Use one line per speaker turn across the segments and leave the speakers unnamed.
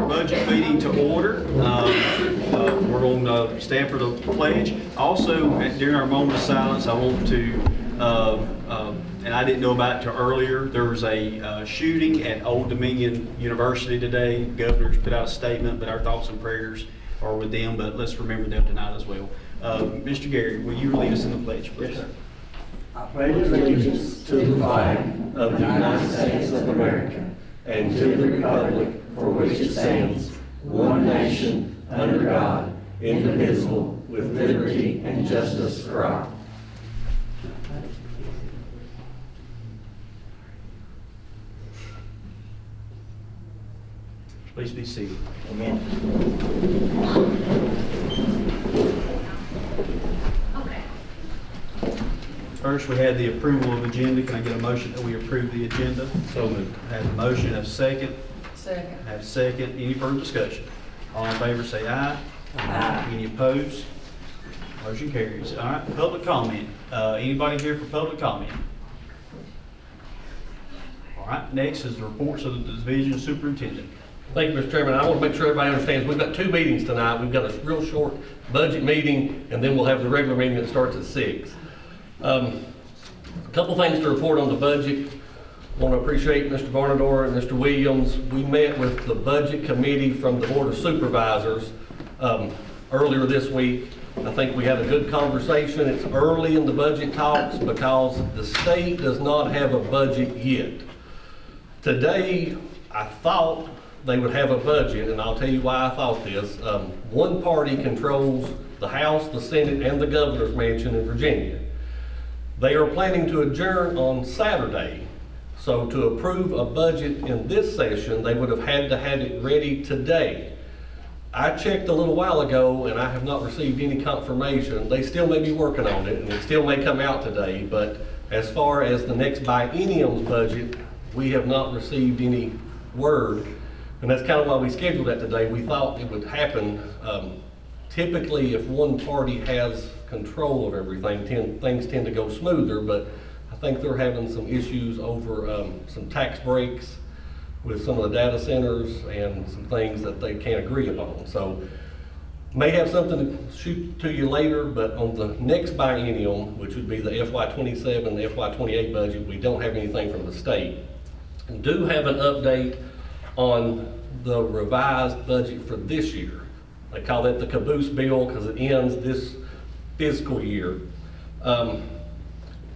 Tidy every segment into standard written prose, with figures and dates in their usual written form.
our budget meeting to order. We're going to stand for the pledge. Also, during our moment of silence, I want to, and I didn't know about it till earlier, there was a shooting at Old Dominion University today. The governor's put out a statement, but our thoughts and prayers are with them, but let's remember them tonight as well. Mr. Gary, will you lead us in the pledge, please?
Yes, sir. I pledge allegiance to the flag of the United States of America and to the republic for which it stands, one nation, under God, indivisible, with liberty and justice for all.
Please be seated.
Amen.
First, we had the approval of agenda. Can I get a motion that we approve the agenda?
So moved.
I have a motion, have a second.
Second.
I have a second. Any further discussion? All in favor say aye.
Aye.
Any opposed? Motion carries. All right, public comment. Anybody here for public comment? All right, next is the reports of the division superintendent.
Thank you, Mr. Chairman. I want to make sure everybody understands we've got two meetings tonight. We've got a real short budget meeting, and then we'll have the regular meeting that starts at 6. A couple things to report on the budget. I want to appreciate Mr. Varnador and Mr. Williams. We met with the budget committee from the Board of Supervisors earlier this week. I think we had a good conversation. It's early in the budget talks because the state does not have a budget yet. Today, I thought they would have a budget, and I'll tell you why I thought this. One party controls the House, the Senate, and the governor's mansion in Virginia. They are planning to adjourn on Saturday. So to approve a budget in this session, they would have had to have it ready today. I checked a little while ago and I have not received any confirmation. They still may be working on it and it still may come out today, but as far as the next biennium's budget, we have not received any word. And that's kind of why we scheduled that today. We thought it would happen. Typically, if one party has control of everything, things tend to go smoother, but I think they're having some issues over some tax breaks with some of the data centers and some things that they can't agree upon. So may have something to shoot to you later, but on the next biennium, which would be the FY27, FY28 budget, we don't have anything from the state. We do have an update on the revised budget for this year. They call that the caboose bill because it ends this fiscal year.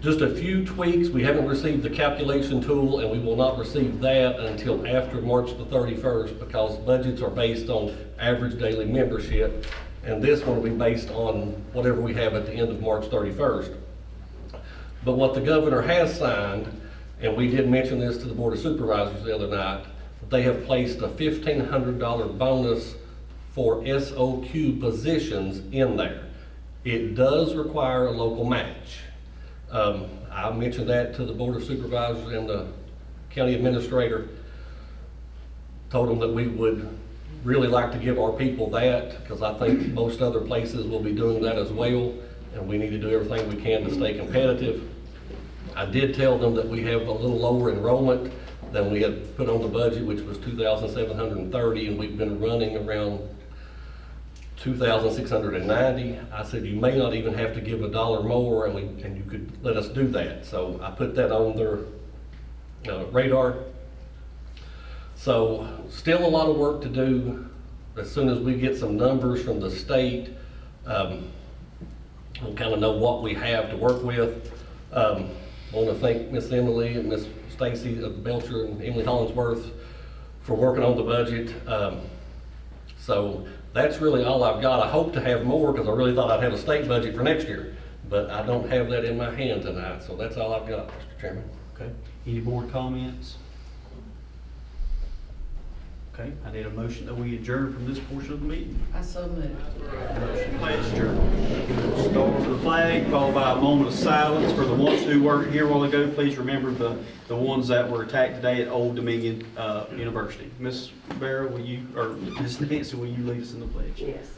Just a few tweaks. We haven't received the calculation tool and we will not receive that until after March the 31st because budgets are based on average daily membership, and this one will be based on whatever we have at the end of March 31st. But what the governor has signed, and we did mention this to the Board of Supervisors the other night, they have placed a $1,500 bonus for SOQ positions in there. It does require a local match. I mentioned that to the Board of Supervisors and the county administrator. Told them that we would really like to give our people that because I think most other places will be doing that as well, and we need to do everything we can to stay competitive. I did tell them that we have a little lower enrollment than we had put on the budget, which was 2,730, and we've been running around 2,690. I said, you may not even have to give $1 more and you could let us do that. So I put that on their radar. So still a lot of work to do. As soon as we get some numbers from the state, we'll kind of know what we have to work with. I want to thank Miss Emily and Miss Stacy Belcher and Emily Hollingsworth for working on the budget. So that's really all I've got. I hope to have more because I really thought I'd have a state budget for next year, but I don't have that in my hand tonight. So that's all I've got, Mr. Chairman.
Okay. Any board comments? Okay, I need a motion that we adjourn from this portion of the meeting.
I so moved.
Motion please adjourn. Start with the flag, followed by a moment of silence. For the ones who weren't here a while ago, please remember the ones that were attacked today at Old Dominion University. Ms. Barrow, will you, or Ms. Nancy, will you lead us in the pledge?
Yes.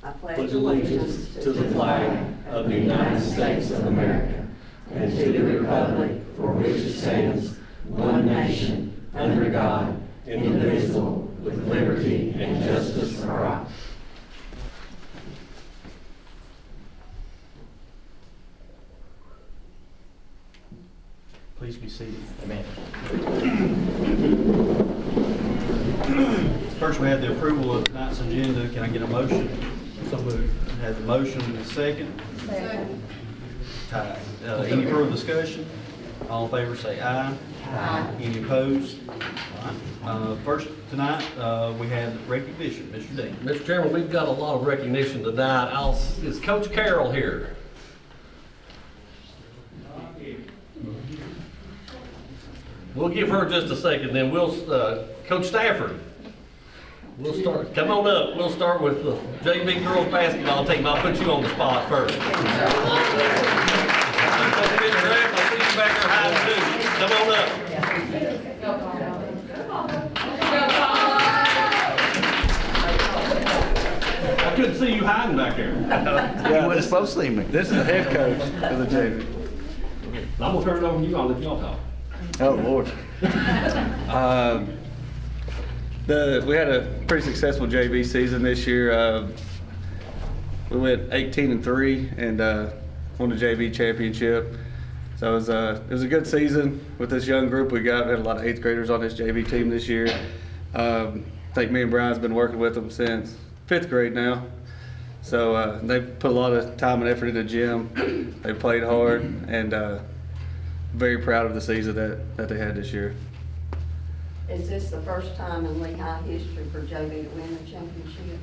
I
Pledge
pledge
allegiance to the flag of the United States of America and to the republic for which it stands, one nation, under God, indivisible, with liberty
be seated.
Amen.
First, we have the approval of tonight's agenda. Can I get a motion? So moved. Have the motion and a second.
Second.
Tie. Any further discussion? All in favor say aye.
Aye.
Any opposed? First tonight, we have recognition. Mr. Dean.
Mr. Chairman, we've got a lot of recognition tonight. Is Coach Carroll here? We'll give her just a second, then we'll, Coach Stafford, we'll start, come on up. We'll start with the JV girls basketball team. I'll put you on the spot first. I'll see you back there hiding too. Come on up. I couldn't see you hiding back there.
You wasn't supposed to see me.
This is the head coach of the JV.
I'm gonna turn it over to you. I'll let y'all talk.
Oh, Lord. We had a pretty successful JV season this year. We went 18-3 and won the JV championship. So it was a good season with this young group we got. We had a lot of 8th graders on this JV team this year. I think me and Brian's been working with them since 5th grade now. So they put a lot of time and effort into the gym. They played hard, and very proud of the season that they had this year.
Is this the first time in Lehigh history for JV to win a championship?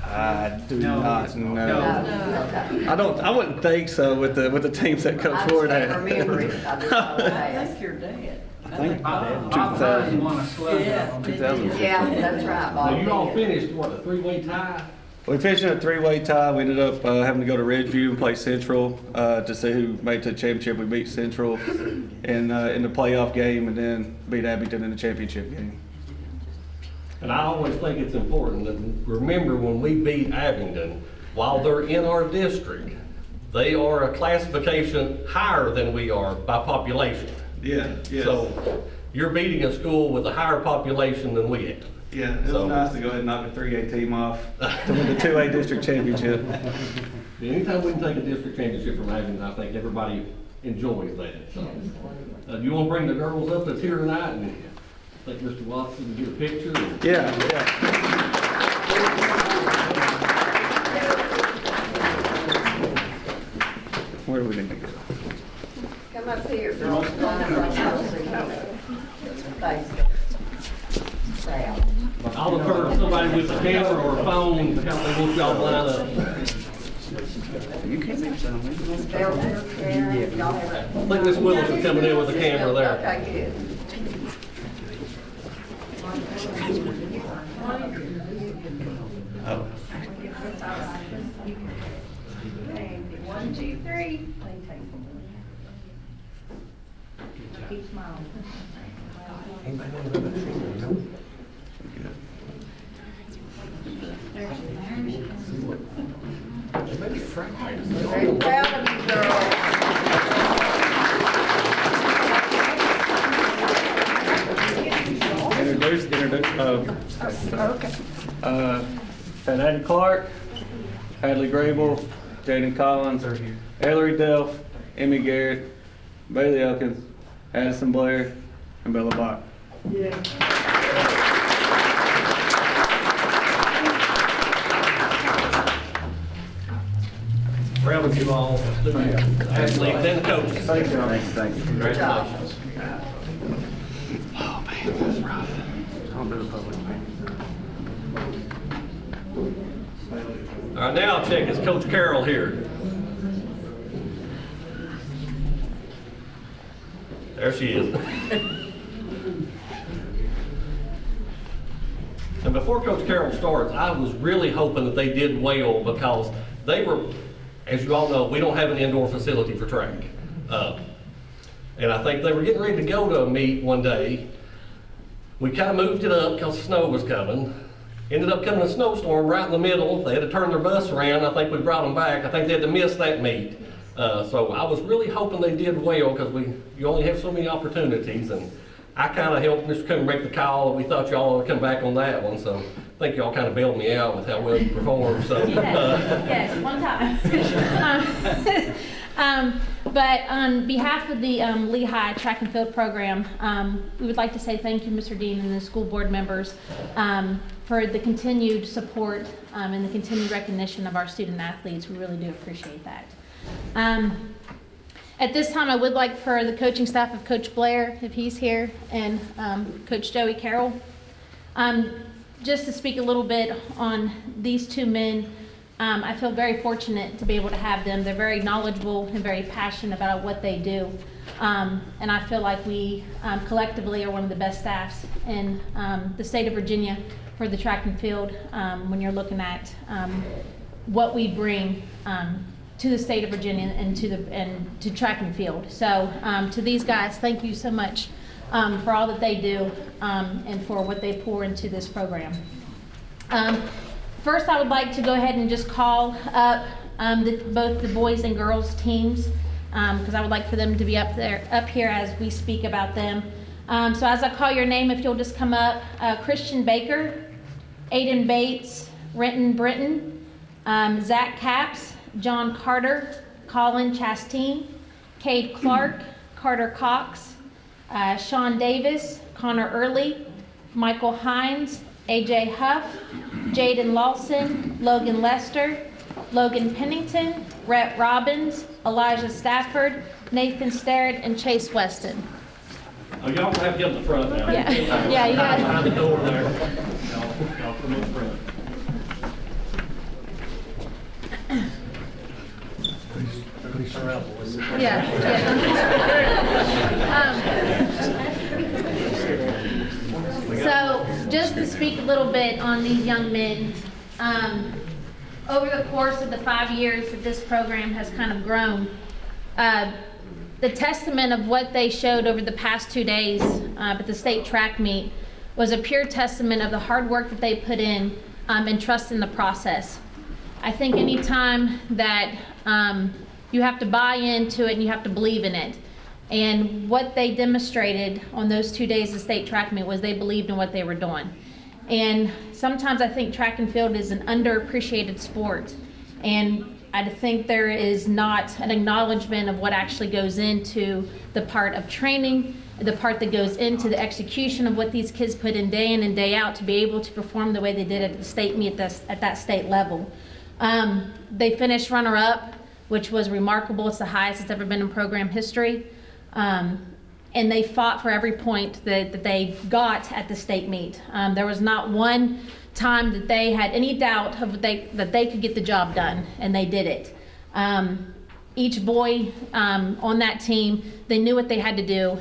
I do not know.
No. Okay.
I wouldn't think so with the teams that Coach
I
Ford
just
had.
can't remember it. I just know it has.
Your dad.
I think
Bob
2000.
won a slug up on
2000.
Yeah, that's right,
So
Bob.
you all
did.
finished, what, a three-way tie?
We finished in a 3-way tie. We ended up having to go to Ridgeview and play Central to see who made it to the championship. We beat Central in the playoff game, and then beat Abington in the championship game.
And I always think it's important that, remember, when we beat Abington, while they're in our district, they are a classification higher than we are by population.
Yeah,
So you're beating a school with a higher population than we have.
Yeah, it was
So-
nice to go ahead and knock a 3A team off to win the 2A district championship.
Anytime we can take a district championship from Abington, I think everybody enjoys that. So, do you want to bring the girls up that's here tonight, and I think Mr. Watson can get a picture?
Yeah. Where do we need to go?
Come up here, girls. Line up right now, so you know. Thanks. Sal.
I'll defer to somebody with a camera or a phone, how they want y'all to line up.
You can't make some.
Miss Belcher, Karen, y'all have
I think Miss Willis is coming in with a camera there.
Okay, good.
Oh.
1, 2, 3. Keep smiling.
Very proud of you, girl.
Introduce, and Addie Clark, Hadley Grable, Jaden Collins, Ellery Delph, Emmy Garrett, Bailey Elkins, Addison Blair, and Bella Bach.
Proud of you all, athletes and coaches.
Thank you. Thank you.
Good job.
Oh man, that's rough. I'll do the public.
All right, now I'll check, is Coach Carroll here? There she is. And before Coach Carroll starts, I was really hoping that they did well, because they were, as you all know, we don't have an indoor facility for track. And I think they were getting ready to go to a meet one day. We kind of moved it up because snow was coming. Ended up coming a snowstorm right in the middle. They had to turn their bus around. I think we brought them back. I think they had to miss that meet. So I was really hoping they did well, because you only have so many opportunities. And I kind of helped Mr. Coomer make the call. We thought y'all would come back on that one. So I think y'all kind of bailed me out with how well you performed. So
Yes, one time. But on behalf of the Lehigh Track and Field Program, we would like to say thank you, Mr. Dean, and the school board members for the continued support and the continued recognition of our student athletes. We really do appreciate that. At this time, I would like for the coaching staff of Coach Blair, if he's here, and Coach Joey Carroll, just to speak a little bit on these two men. I feel very fortunate to be able to have them. They're very knowledgeable and very passionate about what they do. And I feel like we collectively are one of the best staffs in the state of Virginia for the track and field when you're looking at what we bring to the state of Virginia and to track and field. So to these guys, thank you so much for all that they do and for what they pour into this program. First, I would like to go ahead and just call up both the boys and girls teams because I would like for them to be up here as we speak about them. So as I call your name, if you'll just come up, Christian Baker, Aiden Bates, Renton Britton, Zach Capps, John Carter, Colin Chasteen, Cade Clark, Carter Cox, Sean Davis, Connor Early, Michael Hines, AJ Huff, Jaden Lawson, Logan Lester, Logan Pennington, Rhett Robbins, Elijah Stafford, Nathan Starrett, and Chase Weston.
Oh, y'all have to get in the front now.
Yeah, yeah, you got it.
Behind the door there.
Y'all come up front.
Yeah. So just to speak a little bit on these young men, over the course of the 5 years that this program has kind of grown, the testament of what they showed over the past 2 days at the state track meet was a pure testament of the hard work that they put in and trust in the process. I think any time that you have to buy into it and you have to believe in it. And what they demonstrated on those 2 days of state track meet was they believed in what they were doing. And sometimes I think track and field is an underappreciated sport. And I think there is not an acknowledgement of what actually goes into the part of training, the part that goes into the execution of what these kids put in and day out to be able to perform the way they did at the state meet at that state level. They finished runner-up, which was remarkable. It's the highest it's ever been in program history. And they fought for every point that they got at the state meet. There was not one time that they had any doubt of that they could get the job done, and they did it. Each boy on that team, they knew what they had to do.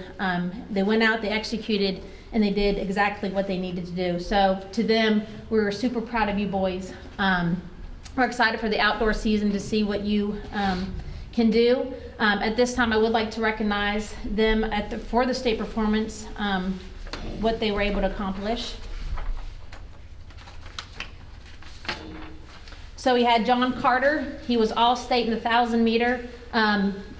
They went out, they executed, and they did exactly what they needed to do. So to them, we were super proud of you boys. We're excited for the outdoor season to see what you can do. At this time, I would like to recognize them for the state performance, what they were able to accomplish. So we had John Carter. He was all state in the 1,000 meter.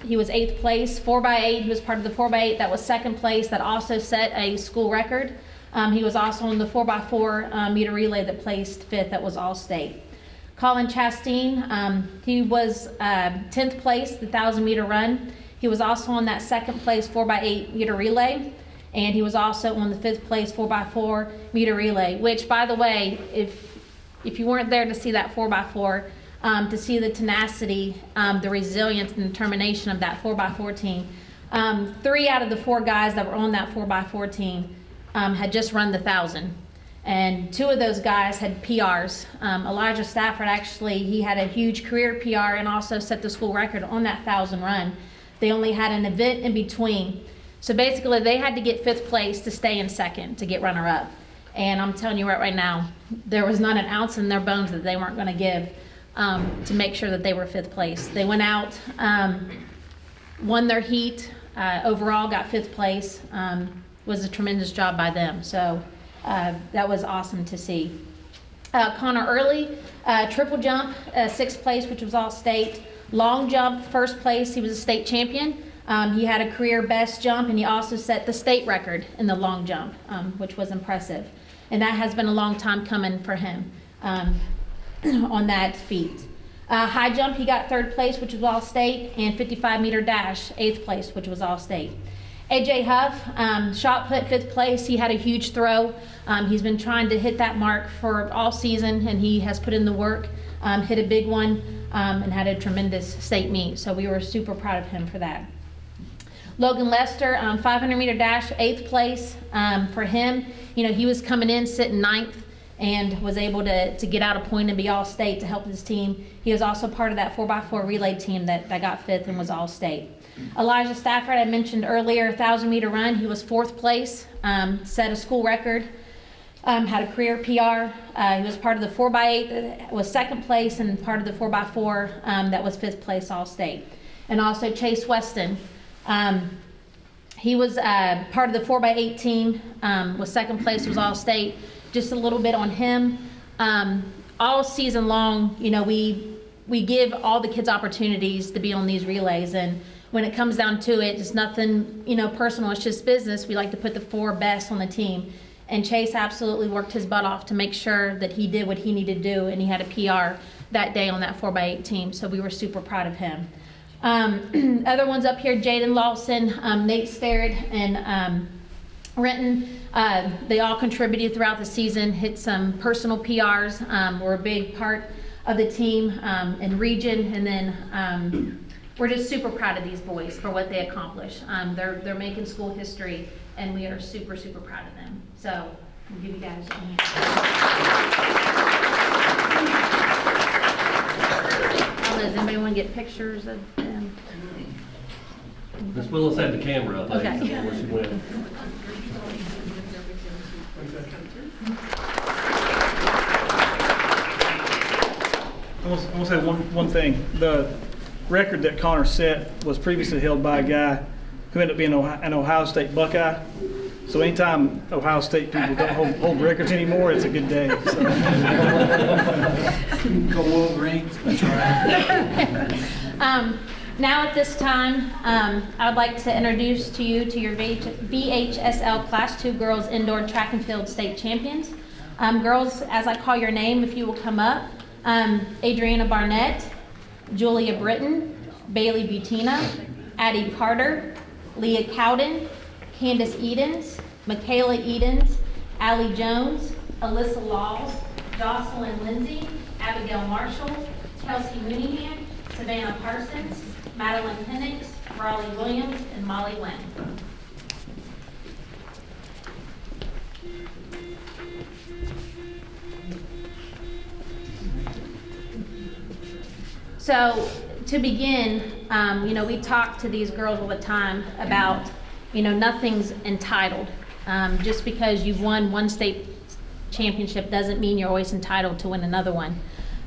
He was 8th place, 4x8. He was part of the 4x8 that was 2nd place that also set a school record. He was also on the 4x4 meter relay that placed 5th, that was all state. Colin Chasteen, he was 10th place, the 1,000 meter run. He was also on that 2nd place 4x8 meter relay. And he was also on the 5th place 4x4 meter relay, which, by the way, if you weren't there to see that 4x4, to see the tenacity, the resilience and determination of that 4x4 team. 3 out of the 4 guys that were on that 4x4 team had just run the 1,000. And 2 of those guys had PRs. Elijah Stafford, actually, he had a huge career PR and also set the school record on that 1,000 run. They only had an event in between. So basically, they had to get 5th place to stay in 2nd, to get runner-up. And I'm telling you right now, there was not an ounce in their bones that they weren't going to give to make sure that they were 5th place. They went out, won their heat, overall got 5th place. Was a tremendous job by them. So that was awesome to see. Connor Early, triple jump, 6th place, which was all state. Long jump, 1st place, he was a state champion. He had a career best jump, and he also set the state record in the long jump, which was impressive. And that has been a long time coming for him on that feat. High jump, he got 3rd place, which was all state, and 55-meter dash, 8th place, which was all state. AJ Huff, shot put 5th place. He had a huge throw. He's been trying to hit that mark for all season, and he has put in the work, hit a big one, and had a tremendous state meet. So we were super proud of him for that. Logan Lester, 500-meter dash, 8th place. For him, you know, he was coming in sitting 9th and was able to get out a point and be all state to help his team. He was also part of that 4x4 relay team that got 5th and was all state. Elijah Stafford, I mentioned earlier, 1,000-meter run. He was 4th place, set a school record, had a career PR. He was part of the 4x8 that was 2nd place, and part of the 4x4 that was 5th place all state. And also Chase Weston. He was part of the 4x8 team, was 2nd place, was all state. Just a little bit on him. All season long, you know, we give all the kids opportunities to be on these relays, and when it comes down to it, it's nothing, you know, personal, it's just business. We like to put the 4 best on the team. And Chase absolutely worked his butt off to make sure that he did what he needed to do, and he had a PR that day on that 4x8 team, so we were super proud of him. Other ones up here, Jaden Lawson, Nate Starrett, and Renton, they all contributed throughout the season, hit some personal PRs, were a big part of the team and region, and then we're just super proud of these boys for what they accomplished. They're making school history, and we are super, super proud of them. So I'll give you guys a hand. Does anybody want to get pictures of them?
Miss Willis had the camera, I think,
Okay.
where she went.
I want to say one thing. The record that Connor set was previously held by a guy who ended up being an Ohio State Buckeye. So anytime Ohio State people don't hold records anymore, it's a good day. So.
Go Wolverines. That's right.
Now at this time, I would like to introduce to you to your VHSL Class 2 Girls Indoor Track and Field State Champions. Girls, as I call your name, if you will come up. Adriana Barnett, Julia Britton, Bailey Butina, Addie Carter, Leah Cowden, Candace Edens, Michaela Edens, Allie Jones, Alyssa Laws, Jocelyn Lindsay, Abigail Marshall, Kelsey Mooneyham, Savannah Parsons, Madeline Penix, Raleigh Williams, and Molly Wynn. So to begin, you know, we talk to these girls all the time about, you know, nothing's entitled. Just because you've won one state championship doesn't mean you're always entitled to win another one.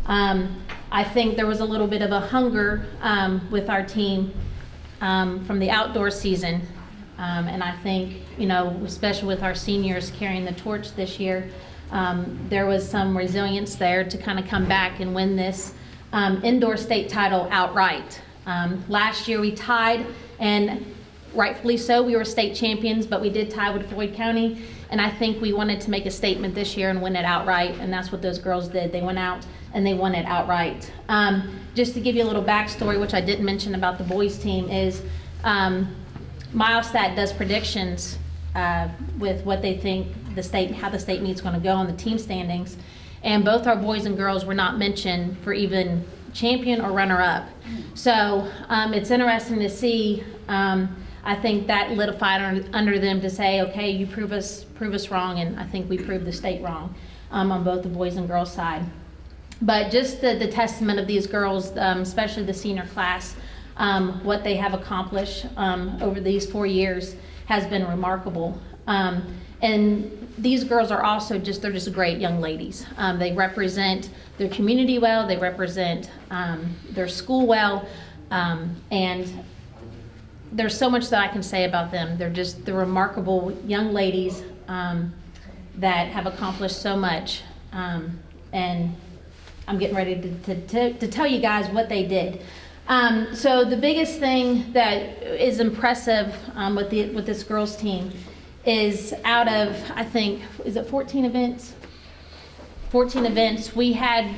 I think there was a little bit of a hunger with our team from the outdoor season. And I think, you know, especially with our seniors carrying the torch this year, there was some resilience there to kind of come back and win this indoor state title outright. Last year we tied, and rightfully so, we were state champions, but we did tie with Floyd County, and I think we wanted to make a statement this year and win it outright, and that's what those girls did. They went out and they won it outright. Just to give you a little backstory, which I didn't mention about the boys team, is Milestat does predictions with what they think the state, how the state meet's going to go on the team standings, and both our boys and girls were not mentioned for even champion or runner-up. So it's interesting to see. I think that lit a fire under them to say, okay, you prove us wrong, and I think we proved the state wrong on both the boys and girls side. But just the testament of these girls, especially the senior class, what they have accomplished over these 4 years has been remarkable. And these girls are also they're just great young ladies. They represent their community well, they represent their school well, and there's so much that I can say about them. They're remarkable young ladies that have accomplished so much, and I'm getting ready to tell you guys what they did. So the biggest thing that is impressive with this girls team is out of, I think, is it 14 events? 14 events. We had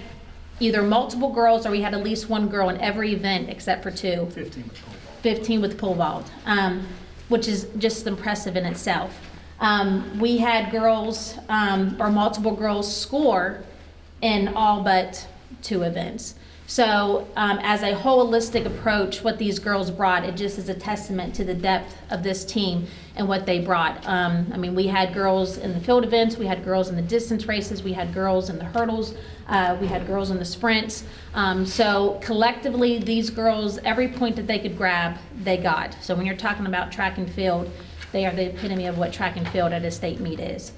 either multiple girls or we had at least one girl in every event except for 2.
15 with pole vault.
15 with pole vault, which is just impressive in itself. We had girls, or multiple girls score in all but 2 events. So as a holistic approach, what these girls brought, it just is a testament to the depth of this team and what they brought. I mean, we had girls in the field events, we had girls in the distance races, we had girls in the hurdles, we had girls in the sprints. So collectively, these girls, every point that they could grab, they got. So when you're talking about track and field, they are the epitome of what track and field at a state meet is.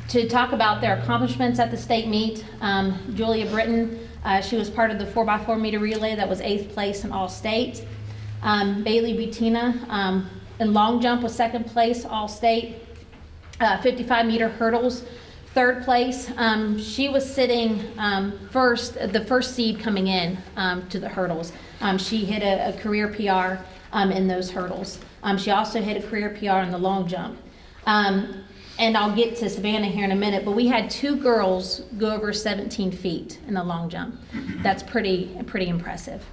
To talk about their accomplishments at the state meet, Julia Britton, she was part of the 4x4 meter relay that was 8th place in all state. Bailey Butina in long jump was 2nd place all state. 55 meter hurdles, 3rd place. She was sitting the first seed coming in to the hurdles. She hit a career PR in those hurdles. She also hit a career PR in the long jump. And I'll get to Savannah here in a minute, but we had 2 girls go over 17 feet in the long jump. That's pretty impressive.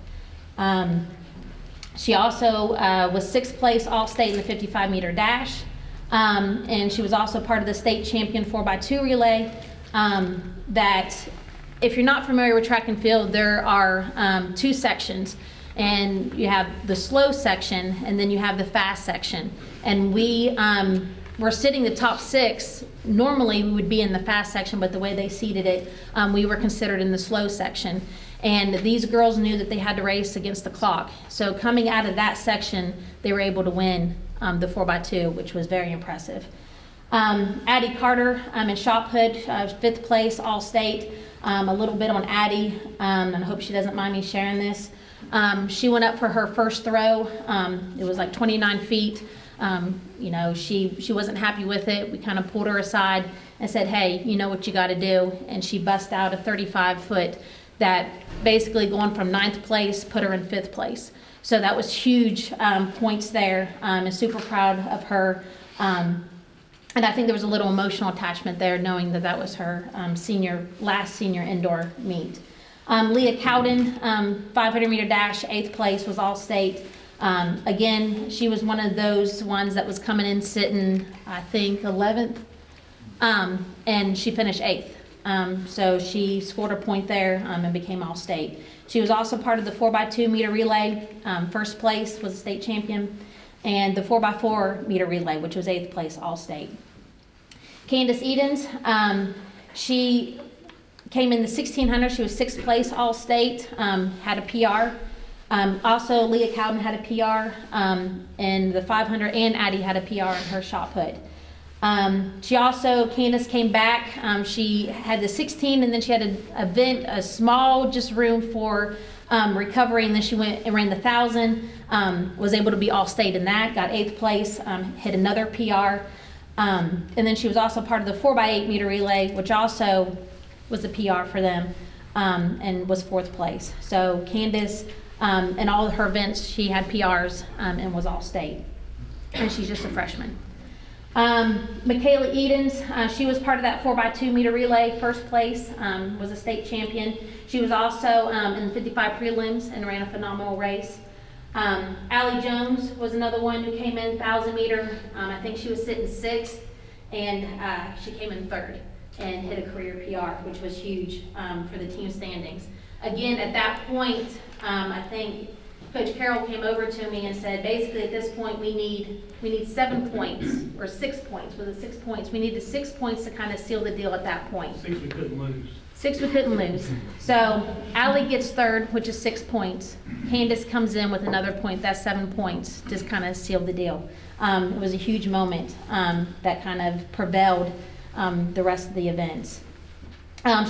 She also was 6th place all-state in the 55 meter dash. And she was also part of the state champion 4x2 relay. That, if you're not familiar with track and field, there are 2 sections. And you have the slow section, and then you have the fast section. And we're sitting the top 6. Normally we would be in the fast section, but the way they seeded it, we were considered in the slow section. And these girls knew that they had to race against the clock. So coming out of that section, they were able to win the 4x2, which was very impressive. Addie Carter in shot put, 5th place all state. A little bit on Addie, and I hope she doesn't mind me sharing this. She went up for her first throw. It was like 29 feet. You know, she wasn't happy with it. We kind of pulled her aside and said, hey, you know what you got to do. And she bust out a 35-foot that basically going from 9th place put her in 5th place. So that was huge points there. I'm super proud of her. And I think there was a little emotional attachment there, knowing that that was her last senior indoor meet. Leah Cowden, 500 meter dash, 8th place, was all state. Again, she was one of those ones that was coming in sitting, I think, 11th, and she finished 8th. So she scored a point there and became all state. She was also part of the 4x2 meter relay. 1st place, was a state champion, and the 4x4 meter relay, which was 8th place all state. Candace Edens, she came in the 1600. She was 6th place all state, had a PR. Also, Leah Cowden had a PR in the 500, and Addie had a PR in her shot put. Candace came back. She had the 16, and then she had a small just room for recovery, and then she went and ran the 1,000. Was able to be all state in that, got 8th place, hit another PR. And then she was also part of the 4x8 meter relay, which also was a PR for them, and was 4th place. So Candace, in all of her events, she had PRs and was all state. And she's just a freshman. Michaela Edens, she was part of that 4x2 meter relay, 1st place, was a state champion. She was also in the 55 prelims and ran a phenomenal race. Allie Jones was another one who came in 1,000 meter. I think she was sitting 6th, and she came in 3rd and hit a career PR, which was huge for the team standings. Again, at that point, I think Coach Carroll came over to me and said, basically at this point we need 7 points, or 6 points. Was it 6 points? We needed 6 points to kind of seal the deal at that point.
6 we couldn't lose.
6 we couldn't lose. So Allie gets 3rd, which is 6 points. Candace comes in with another point. That's 7 points. Just kind of sealed the deal. It was a huge moment that kind of prevailed the rest of the events.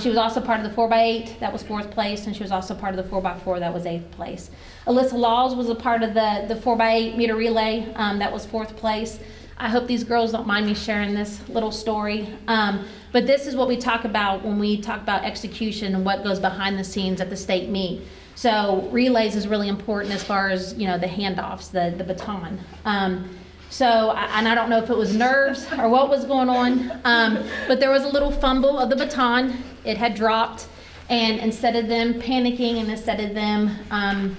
She was also part of the 4x8, that was 4th place, and she was also part of the 4x4, that was 8th place. Alyssa Laws was a part of the 4x8 meter relay, that was 4th place. I hope these girls don't mind me sharing this little story, but this is what we talk about when we talk about execution and what goes behind the scenes at the state meet. So relays is really important as far as, you know, the handoffs, the baton. And I don't know if it was nerves or what was going on, but there was a little fumble of the baton. It had dropped, And instead of them panicking and instead of them,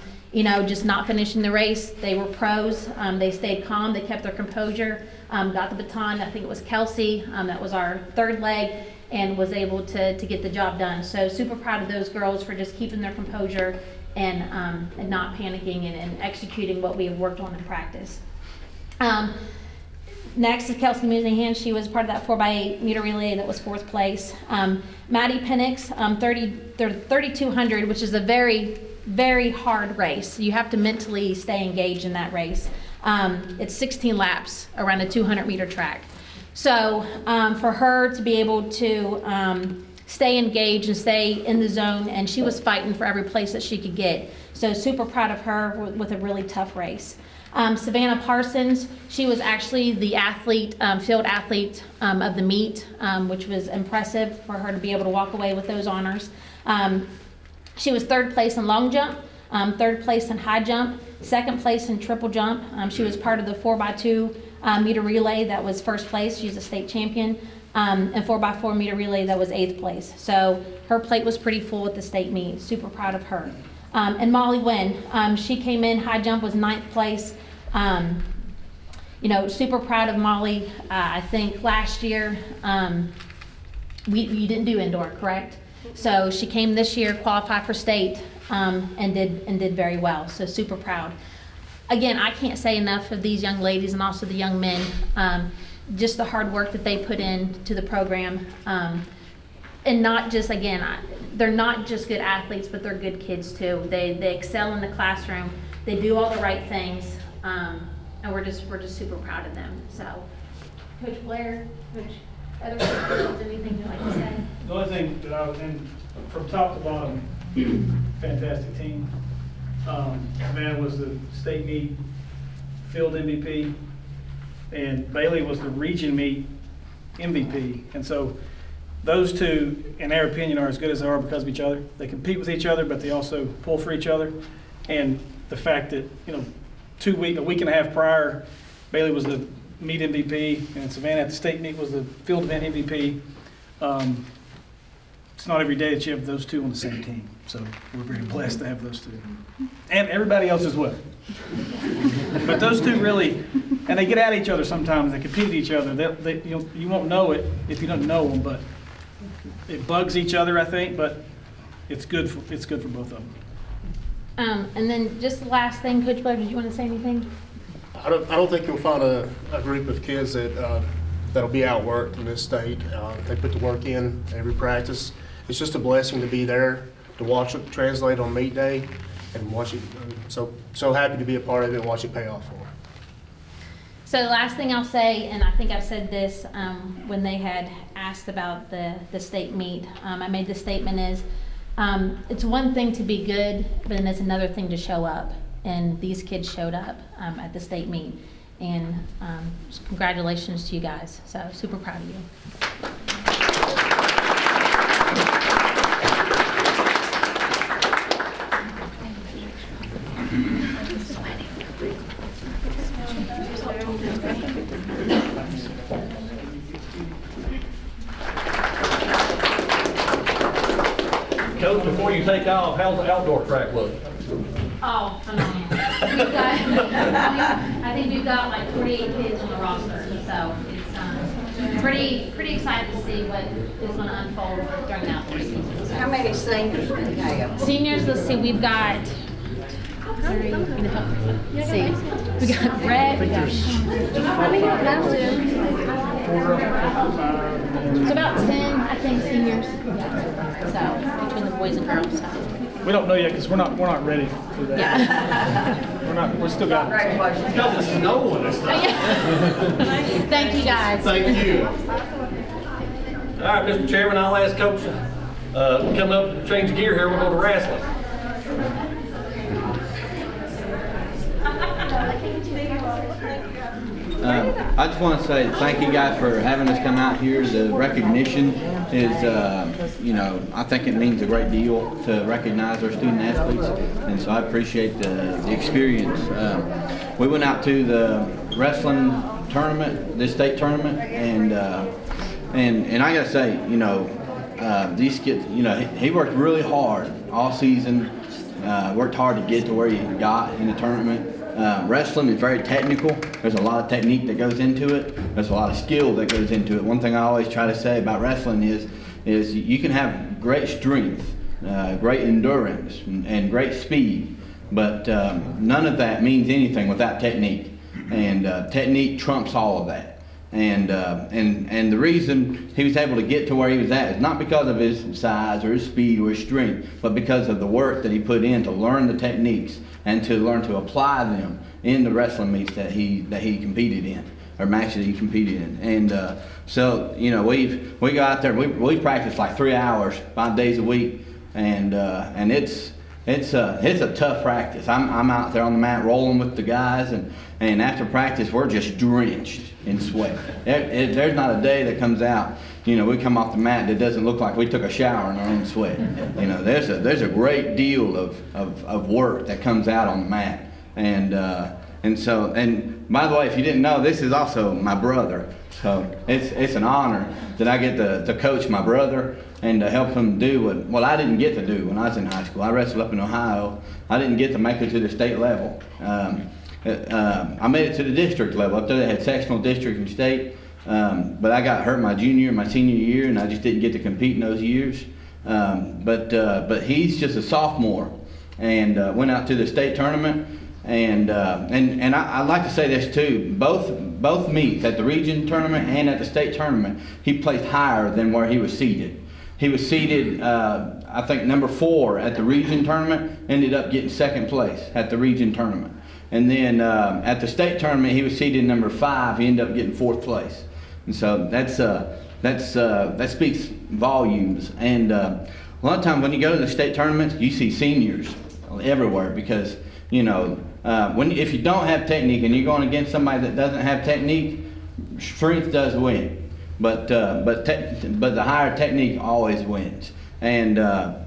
just not finishing the race, they were pros. They stayed calm, they kept their composure, got the baton. I think it was Kelsey, that was our third leg, and was able to get the job done. So super proud of those girls for just keeping their composure and not panicking and executing what we have worked on in practice. Next is Kelsey Mooneyhan. She was part of that 4x8 meter relay that was 4th place. Maddie Penix, 3,200, which is a very, very hard race. You have to mentally stay engaged in that race. It's 16 laps around a 200-meter track. So for her to be able to stay engaged and stay in the zone, and she was fighting for every place that she could get. So super proud of her with a really tough race. Savannah Parsons, she was actually the athlete, field athlete of the meet, which was impressive for her to be able to walk away with those honors. She was 3rd place in long jump, 3rd place in high jump, 2nd place in triple jump. She was part of the 4x2 meter relay that was 1st place. She's a state champion. And 4x4 meter relay that was 8th place. So her plate was pretty full at the state meet. Super proud of her. And Molly Wynn, she came in, high jump was 9th place. Super proud of Molly. I think last year, you didn't do indoor, correct? So she came this year, qualified for state, and did very well. So super proud. Again, I can't say enough of these young ladies and also the young men, just the hard work that they put into the program. And not just, again, they're not just good athletes, but they're good kids too. They excel in the classroom. They do all the right things, and we're just super proud of them. So, Coach Blair, Coach Heather, anything you'd like to say?
The only thing that and from top to bottom, fantastic team. Savannah was the state meet field MVP, and Bailey was the region meet MVP. And so those two, in their opinion, are as good as they are because of each other. They compete with each other, but they also pull for each other. And the fact that, a week and a half prior, Bailey was the meet MVP, and Savannah at the state meet was the field event MVP. It's not every day that you have those two on the same team. So we're very blessed to have those two. And everybody else as well. But those two really, and they get at each other sometimes, they compete with each other. You won't know it if you don't know them, but it bugs each other, I think, but it's good for both of them.
And then just the last thing, Coach Blair, did you want to say anything?
I don't think you'll find a group of kids that'll be outworked in this state. They put the work in every practice. It's just a blessing to be there, to watch it translate on meet day, and watch it. So happy to be a part of it and watch it pay off for them.
So the last thing I'll say, and I think I said this when they had asked about the state meet, I made the statement is, it's one thing to be good, but then it's another thing to show up. And these kids showed up at the state meet. And just congratulations to you guys. So super proud of you.
Coach, before you take off, how's the outdoor track look?
Oh, phenomenal. I think we've got like 48 kids on the roster, so it's pretty excited to see what is going to unfold during the outdoor season. So.
How many seniors do we have?
Seniors, let's see, we've got. See, we got Brett. It's about 10, I think, seniors. So between the boys and girls. So.
We don't know yet because we're not ready for that.
Yeah.
We're still got.
Because it's snowing and stuff.
Thank you, guys.
Thank you. All right, Mr. Chairman, I'll ask Coach come up, change gear here. We'll go to wrestling.
I just want to say thank you guys for having us come out here. The recognition is, I think it means a great deal to recognize our student athletes, and so I appreciate the experience. We went out to the wrestling tournament, this state tournament, and I gotta say, these kids, you know, he worked really hard all season, worked hard to get to where he got in the tournament. Wrestling is very technical. There's a lot of technique that goes into it. There's a lot of skill that goes into it. One thing I always try to say about wrestling is you can have great strength, great endurance, and great speed, but none of that means anything without technique. And technique trumps all of that. And the reason he was able to get to where he was at is not because of his size or his speed or his strength, but because of the work that he put in to learn the techniques and to learn to apply them in the wrestling meets that he competed in, or matches that he competed in. And so, you know, we go out there, we practice like 3 hours, 5 days a week, and it's a tough practice. I'm out there on the mat rolling with the guys, and after practice we're just drenched in sweat. There's not a day that comes out, you know, we come off the mat that doesn't look like we took a shower in our own sweat. You know, there's a great deal of work that comes out on the mat. And so, and by the way, if you didn't know, this is also my brother. So it's an honor that I get to coach my brother and to help him do what I didn't get to do when I was in high school. I wrestled up in Ohio. I didn't get to make it to the state level. I made it to the district level. Up there they had sectional, district, and state. But I got hurt my junior and my senior year, and I just didn't get to compete in those years. But he's just a sophomore, and went out to the state tournament. And I'd like to say this too. Both meets, at the region tournament and at the state tournament, he placed higher than where he was seeded. He was seeded, I think, number 4 at the region tournament. Ended up getting 2nd place at the region tournament. And then at the state tournament, he was seeded number 5. He ended up getting 4th place. And so that speaks volumes. And a lot of times when you go to the state tournaments, you see seniors everywhere because, you know, if you don't have technique and you're going against somebody that doesn't have technique, strength does win. But the higher technique always wins. And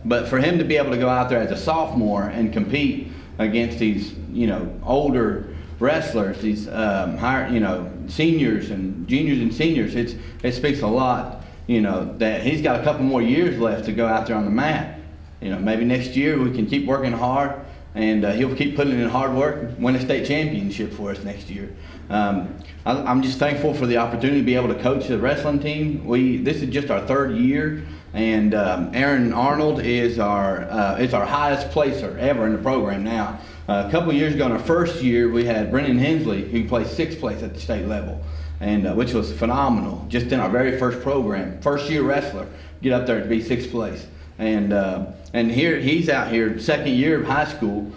but for him to be able to go out there as a sophomore and compete against these, you know, older wrestlers, these higher, you know, seniors and juniors and seniors, it speaks a lot, you know, that he's got a couple more years left to go out there on the mat. You know, maybe next year we can keep working hard, and he'll keep putting in hard work, win a state championship for us next year. I'm just thankful for the opportunity to be able to coach the wrestling team. This is just our 3rd year, and Aaron Arnold is our highest placer ever in the program now. A couple of years ago, in our 1st year, we had Brennan Hensley, who placed 6th place at the state level, and which was phenomenal. Just in our very first program, 1st year wrestler, get up there to be 6th place. And here he's out here 2nd year of high school,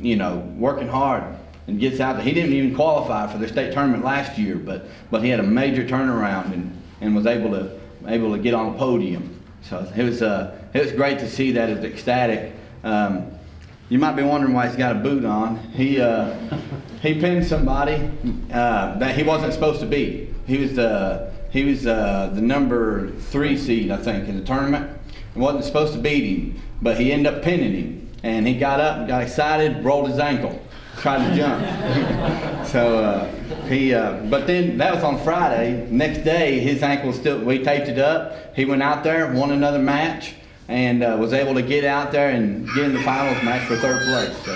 you know, working hard, and gets out there. He didn't even qualify for the state tournament last year, but he had a major turnaround and was able to get on the podium. So it was great to see that. It's ecstatic. You might be wondering why he's got a boot on. He pinned somebody that he wasn't supposed to beat. He was the number 3 seed, I think, in the tournament. He wasn't supposed to beat him, but he ended up pinning him. And he got up, got excited, rolled his ankle, tried to jump. So but then that was on Friday. Next day, his ankle was still, we taped it up. He went out there, won another match, and was able to get out there and get in the finals match for 3rd place. So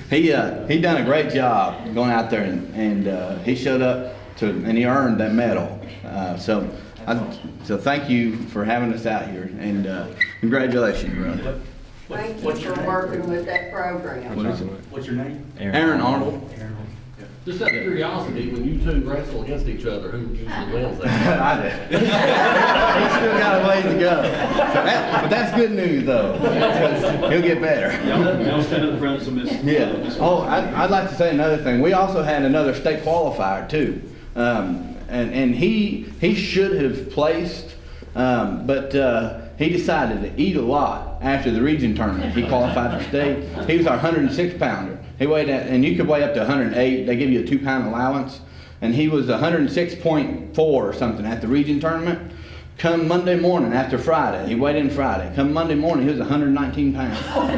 he done a great job going out there, and he showed up and he earned that medal. So thank you for having us out here, and congratulations, brother.
Thank you for working with that program.
What's your name?
Aaron Arnold.
Just out of curiosity, when you two wrestle against each other, who usually wins that?
I did. He's still got a ways to go. But that's good news, though. He'll get better.
Y'all stand up in front of some Miss.
Yeah. Oh, I'd like to say another thing. We also had another state qualifier too, and he should have placed, but he decided to eat a lot after the region tournament. He qualified for state. He was our 106 pounder. He weighed and you could weigh up to 108. They give you a 2-pound allowance, and he was 106.4 or something at the region tournament. Come Monday morning after Friday, he weighed in Friday. Come Monday morning, he was 119 pounds. I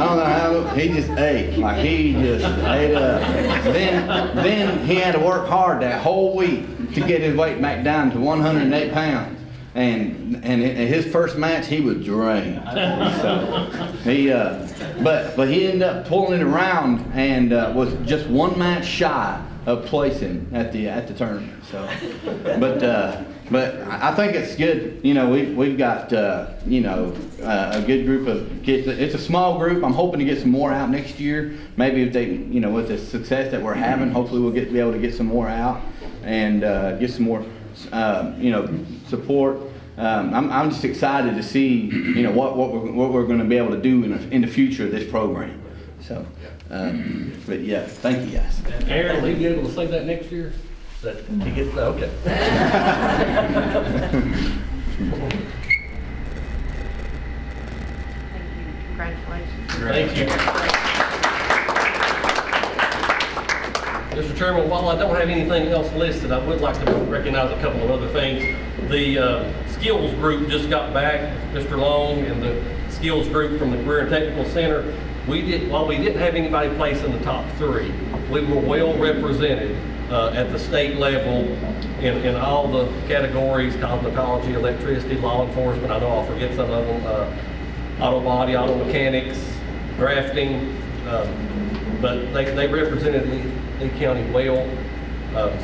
don't know how, he just ate. Like he just ate up. Then he had to work hard that whole week to get his weight back down to 108 pounds. And in his first match, he was drained. So he, but he ended up pulling it around and was just one match shy of placing at the tournament. So, but I think it's good. You know, we've got you know, a good group of kids. It's a small group. I'm hoping to get some more out next year. Maybe if they, you know, with the success that we're having, hopefully we'll be able to get some more out and get some more you know, support. I'm just excited to see, you know, what we're going to be able to do in the future of this program. So, but yeah, thank you guys.
Aaron, will he be able to say that next year? That he gets, okay.
Congratulations.
Thank you. Mr. Chairman, while I don't have anything else listed, I would like to recognize a couple of other things. The skills group just got back, Mr. Long and the skills group from the Career and Technical Center. While we didn't have anybody place in the top 3, we were well represented at the state level in all the categories: cosmetology, electricity, law enforcement. I know I'll forget some of them. Auto body, auto mechanics, drafting, but they represented Lee County well,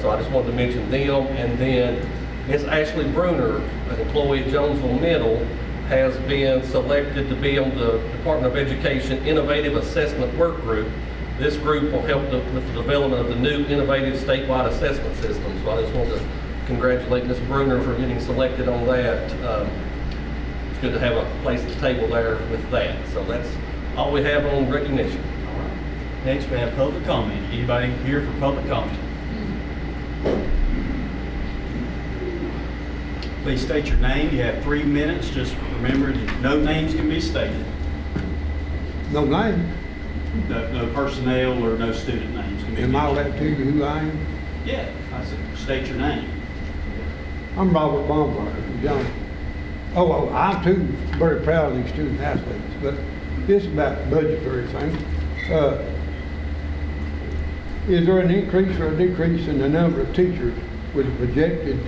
so I just wanted to mention them. And then Ms. Ashley Bruner, an employee at Jonesville Middle, has been selected to be on the Department of Education Innovative Assessment Work Group. This group will help with the development of the new innovative statewide assessment system. So I just want to congratulate Ms. Bruner for getting selected on that. It's good to have a place at the table there with that. So that's all we have on recognition.
Next, we have public comment. Anybody here for public comment? Please state your name. You have 3 minutes. Just remember, no names can be stated.
No name?
No personnel or no student names can be
Am I
mentioned.
allowed to tell you who I am?
Yeah, I said, state your name.
I'm Robert Baumgartner from Johnson. Oh, I'm too very proud of these student athletes, but this is about budgetary thing. Is there an increase or a decrease in the number of teachers with a projected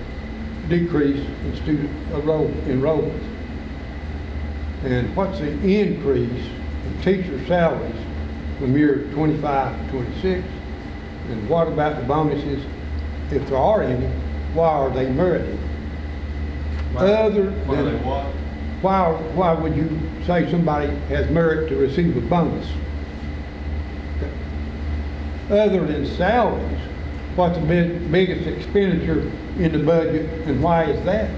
decrease in student enrollments? And what's the increase in teacher salaries from year 25 to 26? And what about the bonuses, if there are any? Why are they merited? Other
Why are they
than
what?
why would you say somebody has merit to receive a bonus? Other than salaries, what's the biggest expenditure in the budget, and why is that?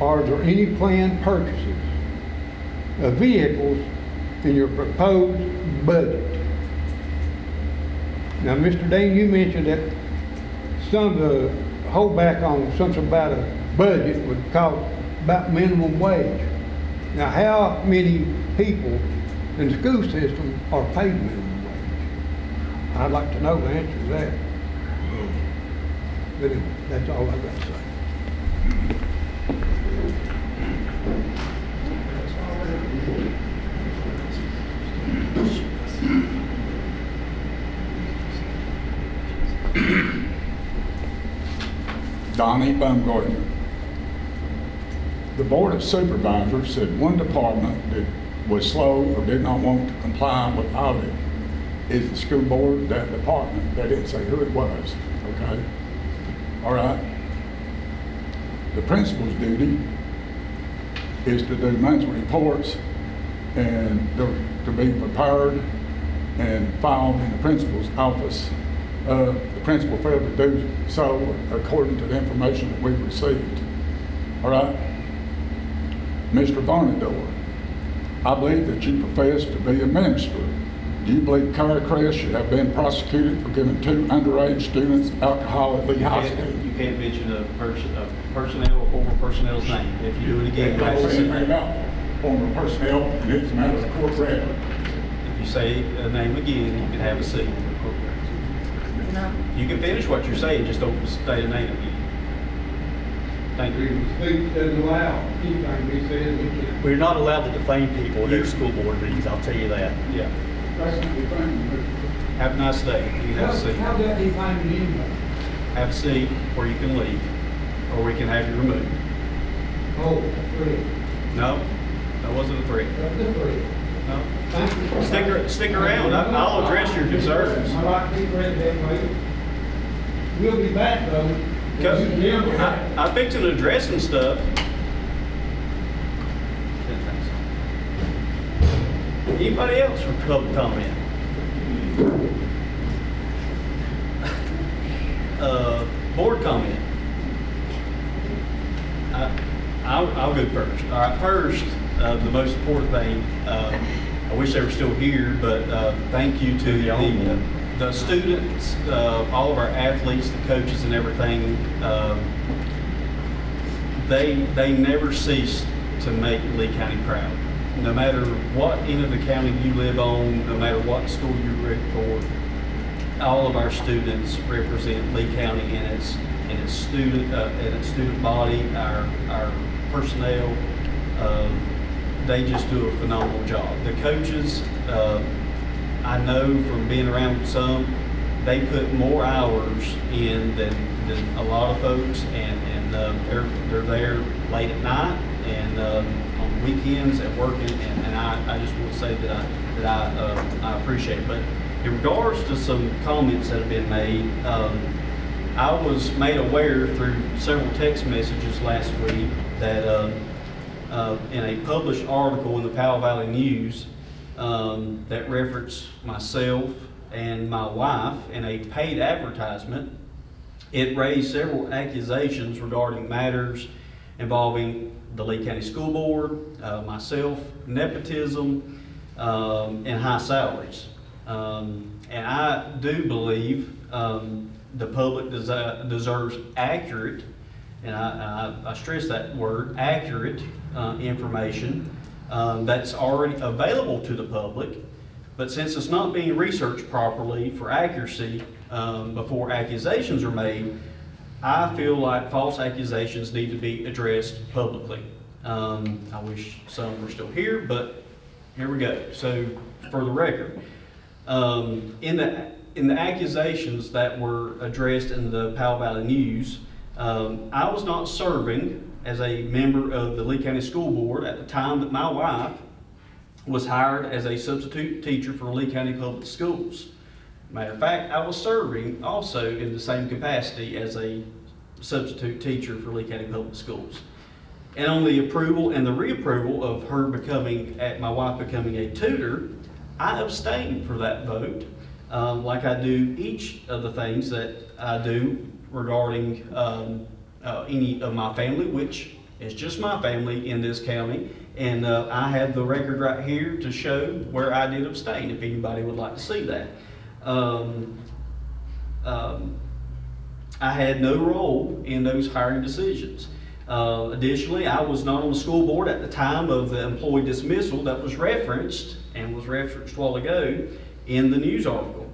Are there any planned purchases of vehicles in your proposed budget? Now, Mr. Dane, you mentioned that some of the holdback on something about a budget would cost about minimum wage. Now, how many people in the school system are paid minimum wage? I'd like to know the answer to that. But that's all I've got to say.
Donnie Baumgartner. The Board of Supervisors said one department that was slow or did not want to comply with audit is the school board, that department. They didn't say who it was, okay? All right. The principal's duty is to do monthly reports and to be prepared and filed in the principal's office. The principal failed to do so according to the information that we've received. All right? Mr. Varnador, I believe that you profess to be a minister. Do you believe Cara Crest should have been prosecuted for giving 2 underage students alcohol at Lee High School?
You can't mention a personnel or former personnel's name. If you do it again, you have to say
about former personnel, and it's a matter of court record.
If you say a name again, you can have a seat. You can finish what you're saying, just don't state a name again. Thank you.
Speech doesn't allow anything to be said.
We're not allowed to defame people at our school board meetings, I'll tell you that. Yeah.
That's not the thing.
Have a nice day. You have a seat.
How's that defining anybody?
have a seat, or you can leave, or we can have you removed.
Oh, three.
No, that wasn't a threat.
That's the three.
No.
Thank you.
Stick around. I'll address your concerns.
I like to keep it that way. We'll be back though.
I fixed to address some stuff. Anybody else for public comment? Board comment. I'll go first. All right, first, the most important thing, I wish they were still here, but thank you to the students, all of our athletes, the coaches and everything. They never cease to make Lee County proud. No matter what end of the county you live on, no matter what school you're ready for, all of our students represent Lee County and its student body, our personnel. They just do a phenomenal job. The coaches, I know from being around some, they put more hours in than a lot of folks, and they're there late at night and on weekends and working, and I just want to say that I appreciate it. But in regards to some comments that have been made, I was made aware through several text messages last week that in a published article in the Powell Valley News that referenced myself and my wife in a paid advertisement, it raised several accusations regarding matters involving the Lee County School Board, myself, nepotism, and high salaries. And I do believe the public deserves accurate, and I stress that word, accurate information that's already available to the public. But since it's not being researched properly for accuracy before accusations are made, I feel like false accusations need to be addressed publicly. I wish some were still here, but here we go. So for the record, in the accusations that were addressed in the Powell Valley News, I was not serving as a member of the Lee County School Board at the time that my wife was hired as a substitute teacher for Lee County Public Schools. Matter of fact, I was serving also in the same capacity as a substitute teacher for Lee County Public Schools. And on the approval and the reapproval of her my wife becoming a tutor, I abstained for that vote, like I do each of the things that I do regarding any of my family, which is just my family in this county. And I have the record right here to show where I did abstain, if anybody would like to see that. I had no role in those hiring decisions. Additionally, I was not on the school board at the time of the employee dismissal that was referenced a while ago in the news article.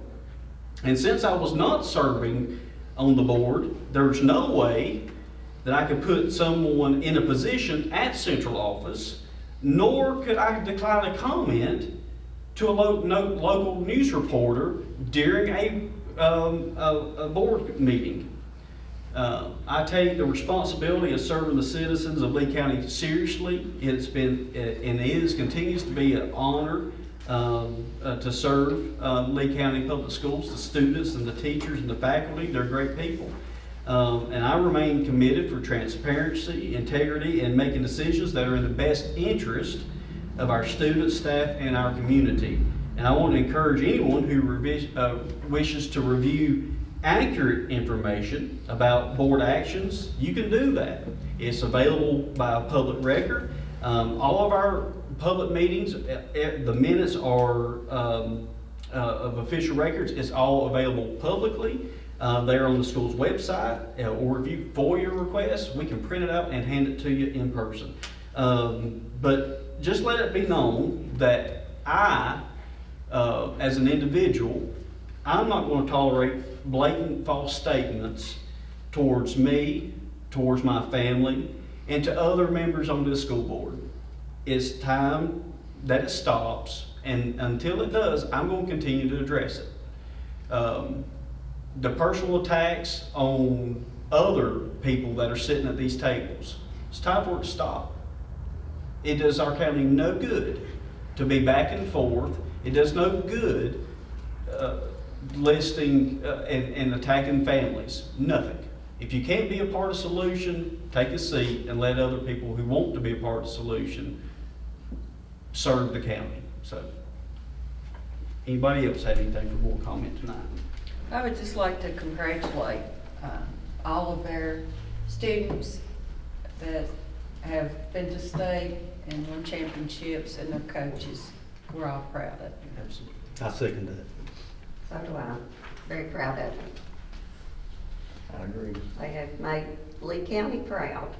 And since I was not serving on the board, there's no way that I could put someone in a position at central office, nor could I decline a comment to a local news reporter during a board meeting. I take the responsibility of serving the citizens of Lee County seriously. It's been and continues to be an honor to serve Lee County Public Schools, the students and the teachers and the faculty. They're great people. And I remain committed for transparency, integrity, and making decisions that are in the best interest of our students, staff, and our community. And I want to encourage anyone who wishes to review accurate information about board actions. You can do that. It's available by public record. All of our public meetings, the minutes are of official records. It's all available publicly. They're on the school's website, or if you FOIA request, we can print it out and hand it to you in person. But just let it be known that I, as an individual, I'm not going to tolerate blatant false statements towards me, towards my family, and to other members on this school board. It's time that it stops, and until it does, I'm going to continue to address it. the personal attacks on other people that are sitting at these tables, it's time for it to stop. It does our county no good to be back and forth. It does no good listing and attacking families. Nothing. If you can't be a part of the solution, take a seat and let other people who want to be a part of the solution serve the county. So, anybody else have anything for more comment tonight?
I would just like to congratulate all of our students that have been to state and won championships, and their coaches. We're all proud of them.
Absolutely. I second that.
So do I. Very proud of them.
I agree.
They have made Lee County proud.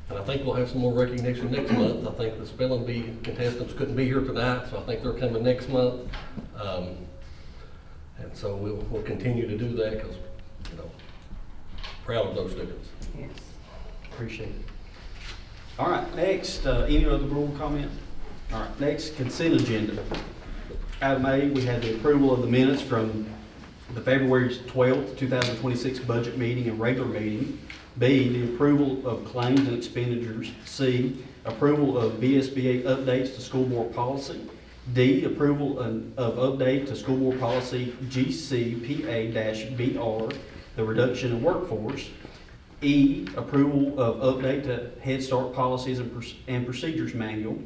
And I think we'll have some more recognition next month. I think the spelling bee contestants couldn't be here tonight, so I think they're coming next month. And so we'll continue to do that because, proud of those students.
Yes.
Appreciate it. All right, next, any other board comment? All right, next, consent agenda. Item A, we had the approval of the minutes from the February 12th, 2026 budget meeting and regular meeting. B, the approval of claims and expenditures. C, approval of VSBA updates to school board policy. D, approval of update to school board policy GCPA-BR, the reduction in workforce. E, approval of update to Head Start policies and procedures manual.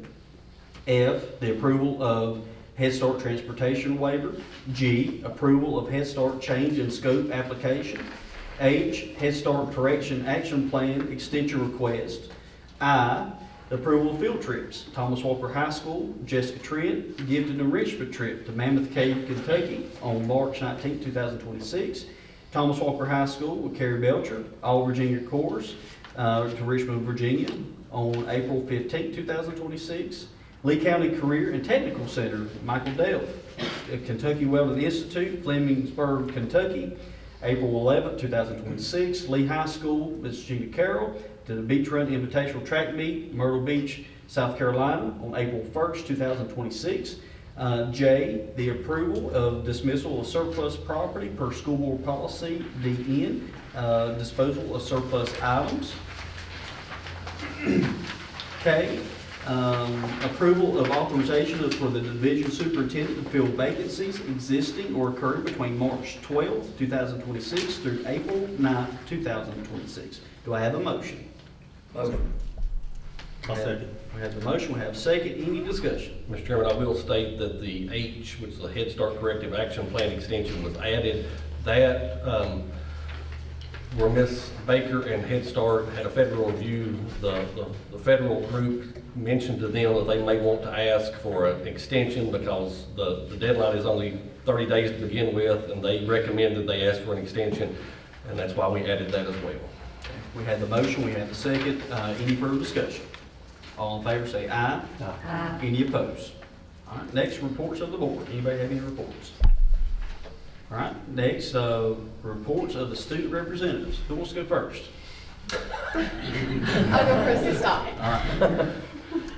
F, the approval of Head Start transportation waiver. G, approval of Head Start change in scope application. H, Head Start correction action plan extension request. I, approval of field trips. Thomas Walker High School, Jessica Trent, gifted enrichment trip to Mammoth Cave, Kentucky on March 19, 2026. Thomas Walker High School with Carrie Belcher, All Virginia Course to Richmond, Virginia on April 15, 2026. Lee County Career and Technical Center, Michael Dale, Kentucky Welding Institute, Flemingsburg, Kentucky, April 11, 2026. Lee High School, Ms. Gina Carroll, to the Beach Run Invitational Track Meet, Myrtle Beach, South Carolina on April 1st, 2026. J, the approval of dismissal of surplus property per school board policy, DN, disposal of surplus items. K, approval of authorization for the division superintendent to fill vacancies existing or occurring between March 12th, 2026 through April 9th, 2026. Do I have a motion?
Motion.
I'll second. We have the motion, we have a second. Any discussion?
Mr. Chairman, I will state that the H, which is the Head Start Corrective Action Plan extension, was added. That, where Ms. Baker and Head Start had a federal review, the federal group mentioned to them that they may want to ask for an extension because the deadline is only 30 days to begin with, and they recommended they ask for an extension, and that's why we added that as well.
We have the motion, we have the second. Any further discussion? All in favor say aye.
Aye.
Any opposed? All right, next, reports of the board. Anybody have any reports? All right, next, reports of the student representatives. Who wants to go first?
I'll go first to stop.
All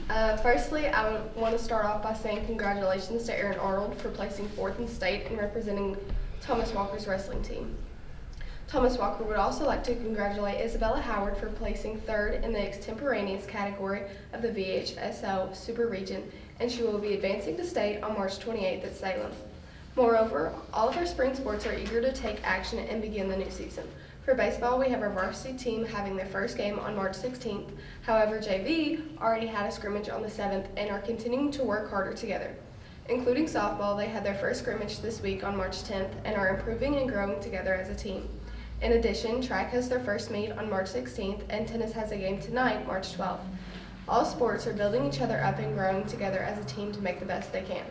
right.
Firstly, I would want to start off by saying congratulations to Aaron Arnold for placing 4th in state and representing Thomas Walker's wrestling team. Thomas Walker would also like to congratulate Isabella Howard for placing 3rd in the extemporaneous category of the VHSL Super Region, and she will be advancing to state on March 28th at Salem. Moreover, all of our spring sports are eager to take action and begin the new season. For baseball, we have our varsity team having their first game on March 16th. However, JV already had a scrimmage on the 7th and are continuing to work harder together. Including softball, they had their first scrimmage this week on March 10th and are improving and growing together as a team. In addition, track has their first meet on March 16th and tennis has a game tonight, March 12th. All sports are building each other up and growing together as a team to make the best they can.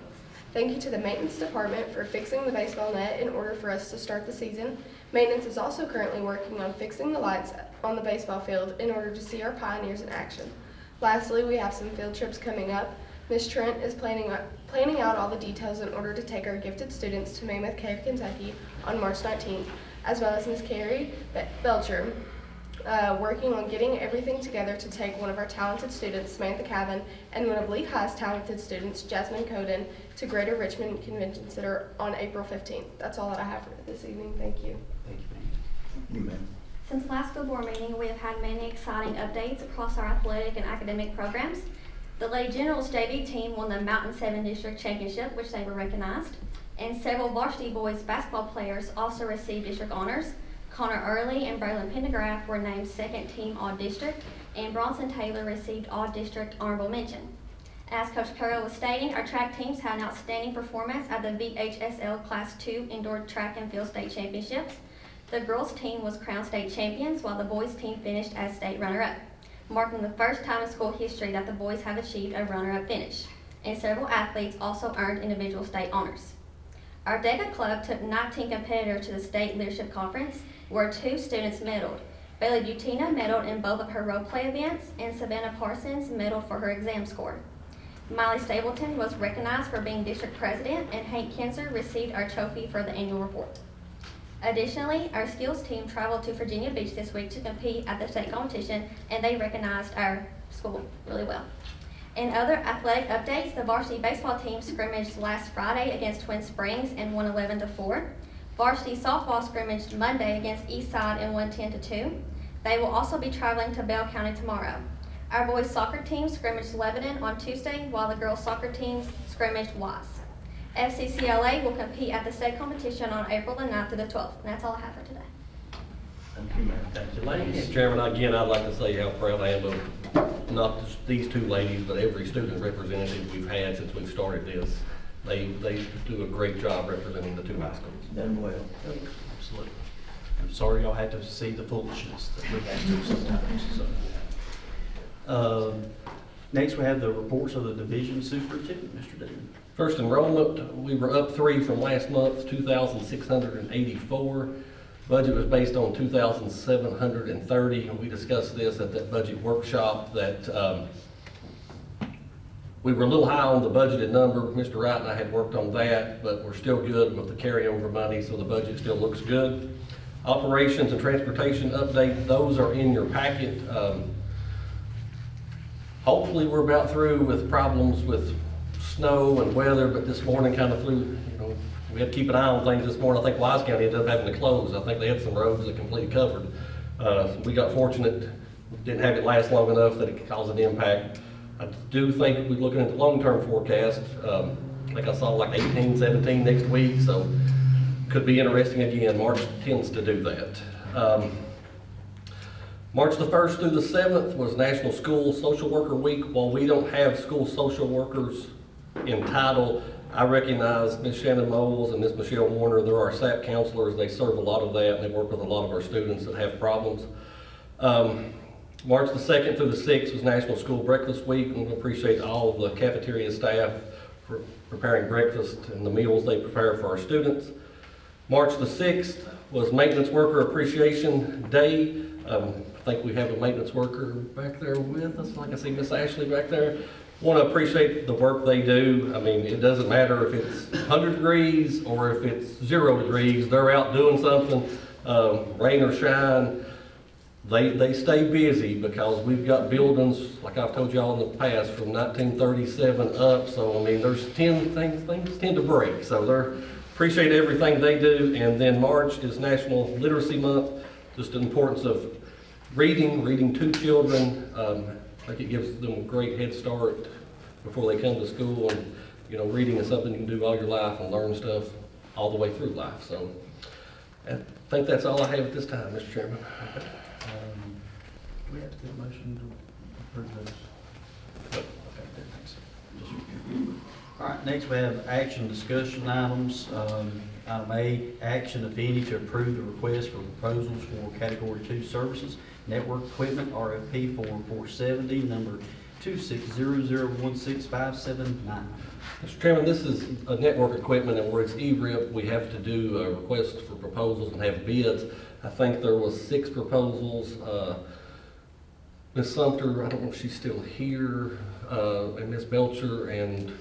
Thank you to the maintenance department for fixing the baseball net in order for us to start the season. Maintenance is also currently working on fixing the lights on the baseball field in order to see our Pioneers in action. Lastly, we have some field trips coming up. Ms. Trent is planning out all the details in order to take our gifted students to Mammoth Cave, Kentucky on March 19th, as well as Ms. Carrie Belcher working on getting everything together to take one of our talented students, Samantha Cavan, and one of Lehigh's talented students, Jasmine Coden, to Greater Richmond Convention Center on April 15th. That's all that I have for this evening. Thank you.
Thank you, ma'am.
Since last school board meeting, we have had many exciting updates across our athletic and academic programs. The Lady Generals JV team won the Mountain 7 District Championship, which they were recognized, and several varsity boys basketball players also received district honors. Connor Early and Braylon Pendergraft were named second team All-District, and Bronson Taylor received All-District Honorable Mention. As Coach Carroll was stating, our track teams had an outstanding performance at the VHSL Class 2 Indoor Track and Field State Championships. The girls team was crowned state champions, while the boys team finished as state runner-up, marking the first time in school history that the boys have achieved a runner-up finish, and several athletes also earned individual state honors. Our DECA club took 19 competitors to the state leadership conference, where 2 students medaled. Bailey Butina medaled in both of her role play events, and Savannah Parsons medaled for her exam score. Miley Stapleton was recognized for being district president, and Hank Kinzer received our trophy for the annual report. Additionally, our skills team traveled to Virginia Beach this week to compete at the state competition, and they recognized our school really well. In other athletic updates, the varsity baseball team scrimmaged last Friday against Twin Springs and won 11-4. Varsity softball scrimmaged Monday against Eastside and won 10-2. They will also be traveling to Bell County tomorrow. Our boys soccer team scrimmaged Lebanon on Tuesday, while the girls soccer teams scrimmaged Wise. FCCLA will compete at the state competition on April the 9th through the 12th. And that's all I have for today.
Thank you, ma'am. Thank you, ladies. Mr. Chairman, again, I'd like to say how proud I am of not just these 2 ladies, but every student representative we've had since we've started this. They do a great job representing the 2 high schools.
Done well. Absolutely. I'm sorry y'all had to see the foolishness that we have to sometimes. So. Next, we have the reports of the division superintendent, Mr. Dean.
First enrollment, we were up 3 from last month, 2,684. Budget was based on 2,730, and we discussed this at that budget workshop that we were a little high on the budgeted number. Mr. Wright and I had worked on that, but we're still good with the carryover money, so the budget still looks good. Operations and transportation update, those are in your packet. Hopefully we're about through with problems with snow and weather, but this morning kind of flew, we had to keep an eye on things this morning. I think Wise County ended up having to close. I think they had some roads that completely covered. We got fortunate, didn't have it last long enough that it caused an impact. I do think we're looking at the long-term forecast. I think I saw like 18, 17 next week, so could be interesting again. March tends to do that. March the 1st through the 7th was National School Social Worker Week. While we don't have school social workers in title, I recognize Ms. Shannon Moles and Ms. Michelle Warner. They're our SAP counselors. They serve a lot of that, and they work with a lot of our students that have problems. March the 2nd through the 6th was National School Breakfast Week, and we appreciate all of the cafeteria staff for preparing breakfast and the meals they prepare for our students. March the 6th was Maintenance Worker Appreciation Day. I think we have a maintenance worker back there with us. Like I see Miss Ashley back there. Want to appreciate the work they do. I mean, it doesn't matter if it's 100 degrees or if it's 0 degrees. They're out doing something, rain or shine. They stay busy because we've got buildings, like I've told y'all in the past, from 1937 up. So, I mean, there's things tend to break. So they appreciate everything they do. And then March is National Literacy Month. Just the importance of reading to children. I think it gives them a great head start before they come to school. And, reading is something you can do all your life and learn stuff all the way through life. So I think that's all I have at this time, Mr. Chairman.
Do we have to get a motion to approve those? Okay, thanks. All right, next we have action discussion items. Item A, action, if any, to approve the request for proposals for Category 2 services, network equipment, RFP 4470, number 260016579.
Mr. Chairman, this is a network equipment, and where it's ERIP, we have to do a request for proposals and have bids. I think there was 6 proposals. Ms. Sumter, I don't know if she's still here, and Ms. Belcher, and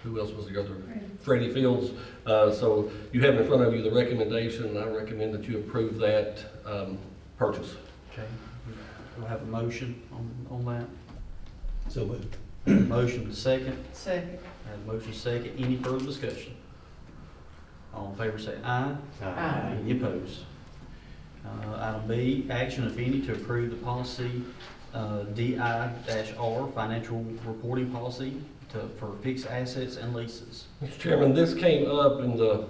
who else was the other? Freddie Fields. So you have in front of you the recommendation, and I recommend that you approve that purchase.
Okay, we'll have a motion on that.
So moved.
Motion second.
Second.
Have a motion second. Any further discussion? All in favor say aye.
Aye.
Any opposed? Item B, action if any to approve the policy DI-R, financial reporting policy for fixed assets and leases.
Mr. Chairman, this came up in the,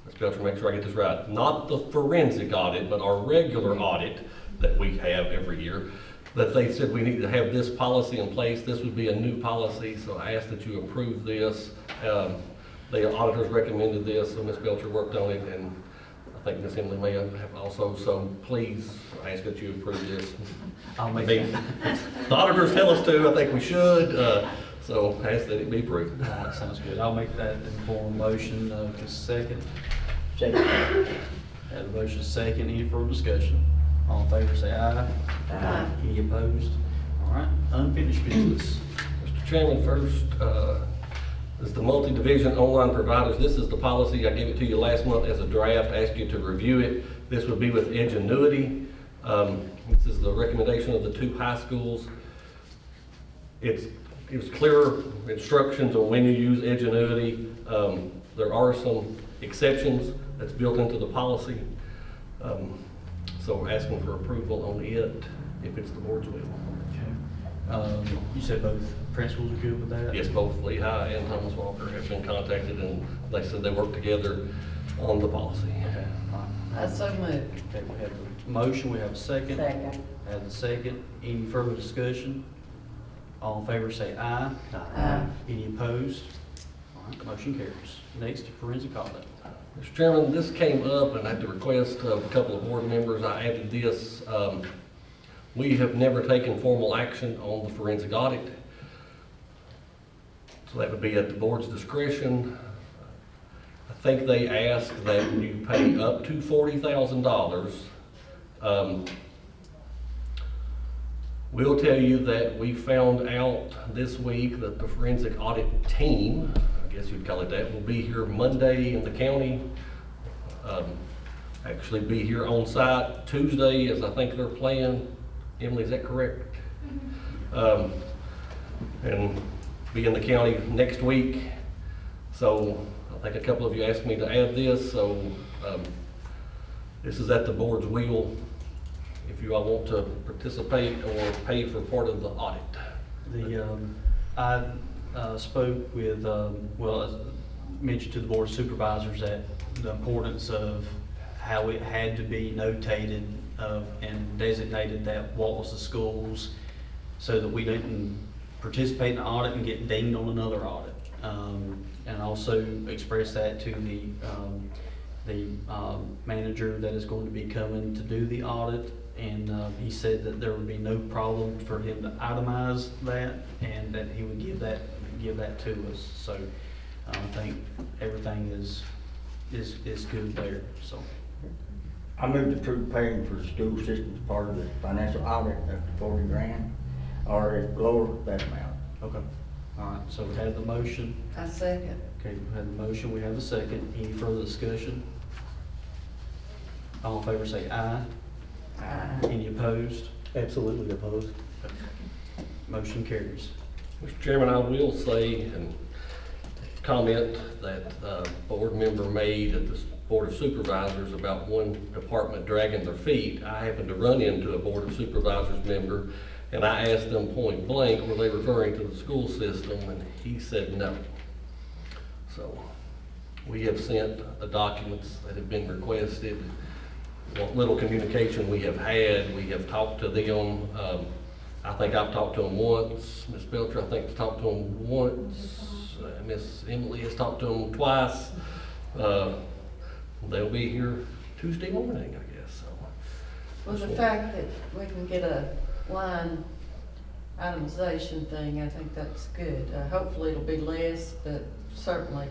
let's be able to make sure I get this right, not the forensic audit, but our regular audit that we have every year, that they said we need to have this policy in place. This would be a new policy, so I ask that you approve this. The auditors recommended this, so Ms. Belcher worked on it, and I think Ms. Emily may have also, so please, I ask that you approve this.
I'll make
The auditors tell us to, I think we should, so I ask that it be approved.
that. Sounds good. I'll make that in form of motion. Just a second.
Second.
Have a motion second. Any further discussion? All in favor say aye.
Aye.
Any opposed? All right, unfinished business.
Mr. Chairman, first, is the multi-division online providers. This is the policy. I gave it to you last month as a draft. I asked you to review it. This would be with Edgenuity. This is the recommendation of the two high schools. It gives clear instructions on when you use Edgenuity. There are some exceptions that's built into the policy. So we're asking for approval on it if it's the board's will.
You said both principals are good with that?
Yes, both Lehigh and Thomas Walker have been contacted, and they said they work together on the policy.
Okay, all right.
I so moved.
Okay, we have the motion, we have a second.
Second.
Have the second. Any further discussion? All in favor say aye.
Aye.
Any opposed? All right, motion carries. Next, forensic audit.
Mr. Chairman, this came up, and at the request of a couple of board members, I added this. We have never taken formal action on the forensic audit. So that would be at the board's discretion. I think they ask that you pay up to $40,000. We'll tell you that we found out this week that the forensic audit team, I guess you'd call it that, will be here Monday in the county. Actually be here on site Tuesday, as I think they're planning. Emily, is that correct? And be in the county next week. So I think a couple of you asked me to add this, so this is at the board's will if you all want to participate or pay for part of the audit.
I spoke with, well, as mentioned to the board of supervisors that the importance of how it had to be notated and designated that what was the schools, so that we didn't participate in the audit and get dinged on another audit. And also express that to the manager that is going to be coming to do the audit. And he said that there would be no problem for him to itemize that, and that he would give that to us. So I think everything is good there. So
I move to approve paying for school systems part of the financial audit of the 40 grand, or lower that amount.
okay, all right. So we had the motion.
I second.
Okay, we had the motion. We have the second. Any further discussion? All in favor say aye.
Aye.
Any opposed?
Absolutely opposed.
Motion carries.
Mr. Chairman, I will say and comment that board member made at the Board of Supervisors about one department dragging their feet. I happened to run into a Board of Supervisors member, and I asked them point blank, were they referring to the school system, and he said no. So we have sent the documents that have been requested. What little communication we have had, we have talked to them. I think I've talked to them once. Ms. Belcher, I think, has talked to them once. Miss Emily has talked to them twice. They'll be here Tuesday morning, I guess. So.
Well, the fact that we can get a line itemization thing, I think that's good. Hopefully it'll be less, but certainly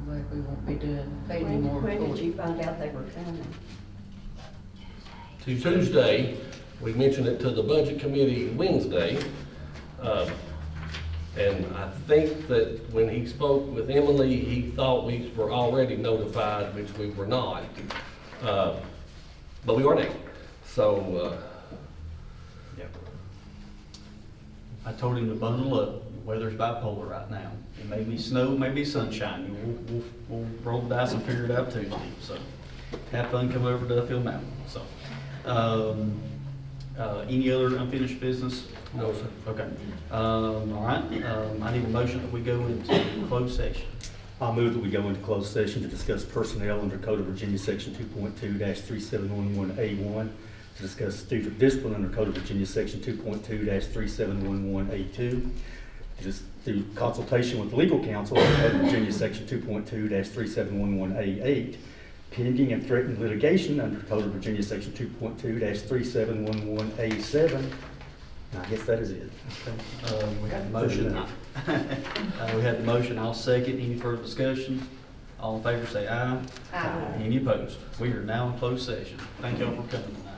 we won't be paying any more.
When did you find out they were coming?
Tuesday, we mentioned it to the budget committee Wednesday. And I think that when he spoke with Emily, he thought we were already notified, which we were not. But we are now. So,
Yep. I told him to bundle up. Weather's bipolar right now. It may be snow, it may be sunshine. We'll roll the dice and figure it out Tuesday. So have fun coming over to Duffield Mountain. So, any other unfinished business?
no, sir.
Okay. All right. I need a motion that we go into closed session.
I'll move that we go into closed session to discuss personnel under Code of Virginia, Section 2.2-3711A1, to discuss student discipline under Code of Virginia, Section 2.2-3711A2, just through consultation with legal counsel under Code of Virginia, Section 2.2-3711A8, pending and threatened litigation under Code of Virginia, Section 2.2-3711A7. I guess that is it.
Okay. We had the motion. We had the motion. I'll second. Any further discussion? All in favor say aye.
Aye.
Any opposed? We are now in closed session. Thank y'all for coming tonight.